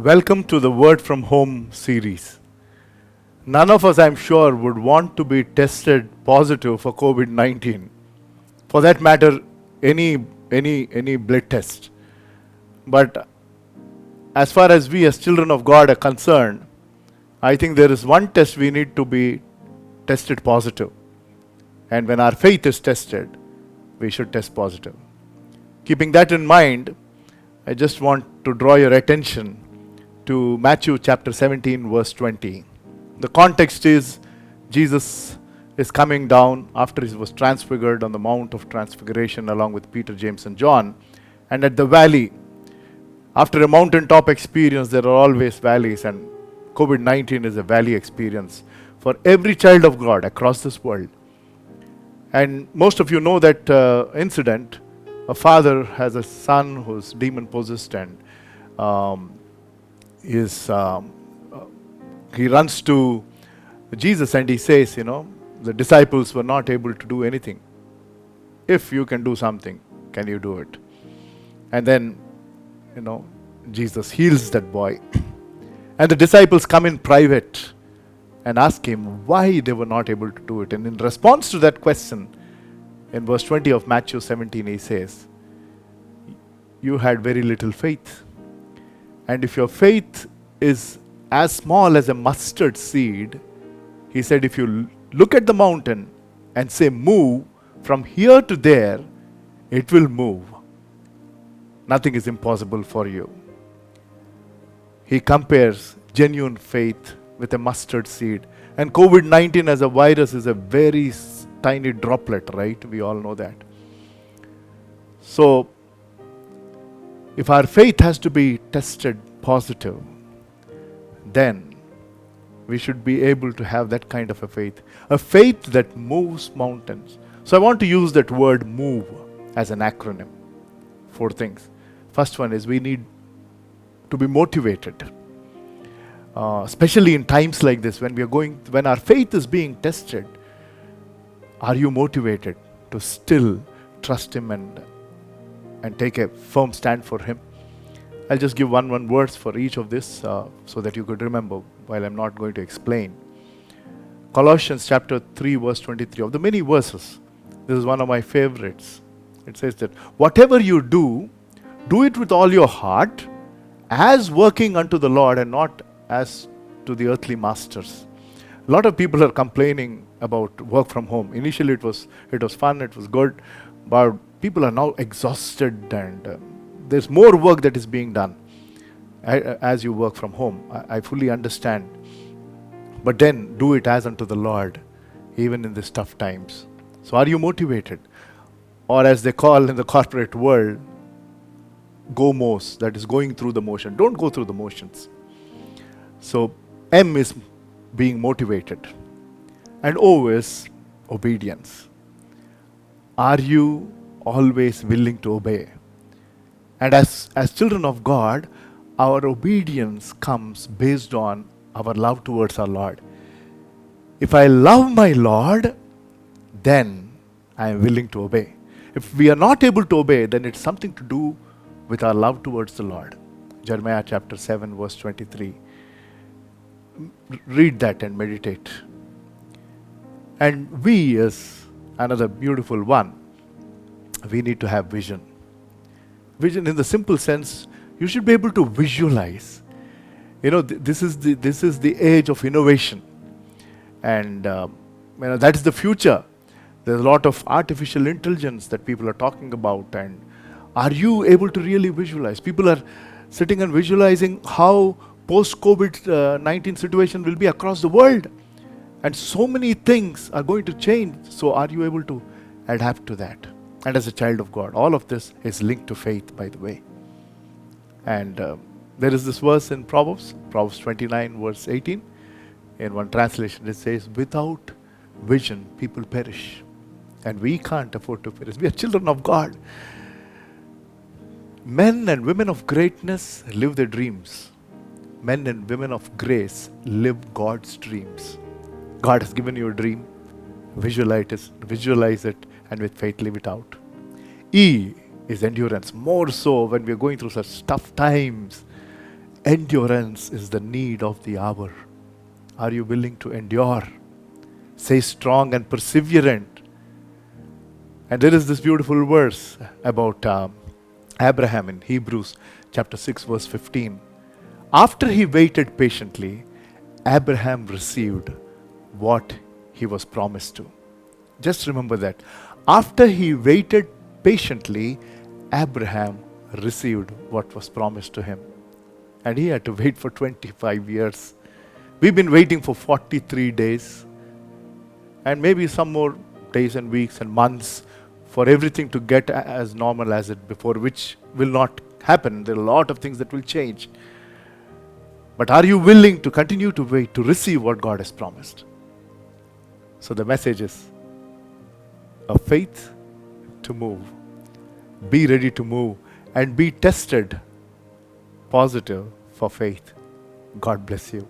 Welcome to the Word from Home series. None of us, I'm sure, would want to be tested positive for COVID-19. For that matter, any blood test. But as far as we as children of God are concerned, I think there is one test we need to be tested positive. And when our faith is tested, we should test positive. Keeping that in mind, I just want to draw your attention to Matthew chapter 17, verse 20. The context is Jesus is coming down after he was transfigured on the Mount of Transfiguration along with Peter, James, and John. And at the valley, after a mountaintop experience, there are always valleys, and COVID-19 is a valley experience for every child of God across this world. And most of you know that incident. A father has a son who's demon possessed, and he runs to Jesus and he says, the disciples were not able to do anything. If you can do something, can you do it? And then, Jesus heals that boy. And the disciples come in private and ask him why they were not able to do it. And in response to that question, in verse 20 of Matthew 17, he says, you had very little faith. And if your faith is as small as a mustard seed, he said, if you look at the mountain and say, move from here to there, it will move. Nothing is impossible for you. He compares genuine faith with a mustard seed. And COVID-19 as a virus is a very tiny droplet, right? We all know that. So, if our faith has to be tested positive, then we should be able to have that kind of a faith that moves mountains. So I want to use that word move as an acronym. 4 things. First one is we need to be motivated. Especially in times like this, when our faith is being tested, are you motivated to still trust him and take a firm stand for him? I'll just give one words for each of this so that you could remember while I'm not going to explain. Colossians chapter 3 verse 23. Of the many verses, this is one of my favorites. It says that whatever you do it with all your heart, as working unto the Lord and not as to the earthly masters. A lot of people are complaining about work from home. Initially it was fun, it was good, but people are now exhausted and there's more work that is being done as you work from home. I fully understand. But then do it as unto the Lord, even in these tough times. So are you motivated? Or as they call in the corporate world, GOMOS, that is going through the motion. Don't go through the motions. So M is being motivated. And O is obedience. Are you always willing to obey? And as children of God, our obedience comes based on our love towards our Lord. If I love my Lord, then I am willing to obey. If we are not able to obey, then it's something to do with our love towards the Lord. Jeremiah chapter 7 verse 23. Read that and meditate. And we, as another beautiful one, we need to have vision. Vision in the simple sense, you should be able to visualize. This is the age of innovation. And that is the future. There's a lot of artificial intelligence that people are talking about. And are you able to really visualize? People are sitting and visualizing how post-COVID-19 situation will be across the world. And so many things are going to change. So are you able to adapt to that? And as a child of God, all of this is linked to faith, by the way. And there is this verse in Proverbs 29 verse 18. In one translation it says, without vision people perish. And we can't afford to perish. We are children of God. Men and women of greatness live their dreams. Men and women of grace live God's dreams. God has given you a dream. Visualize it, and with faith live it out. E is endurance. More so when we are going through such tough times. Endurance is the need of the hour. Are you willing to endure? Stay strong and perseverant. And there is this beautiful verse about Abraham in Hebrews chapter 6 verse 15. After he waited patiently, Abraham received what he was promised to. Just remember that. After he waited patiently, Abraham received what was promised to him. And he had to wait for 25 years. We've been waiting for 43 days. And maybe some more days and weeks and months for everything to get as normal as it before, which will not happen. There are a lot of things that will change. But are you willing to continue to wait to receive what God has promised? So the message is a faith to move. Be ready to move and be tested positive for faith. God bless you.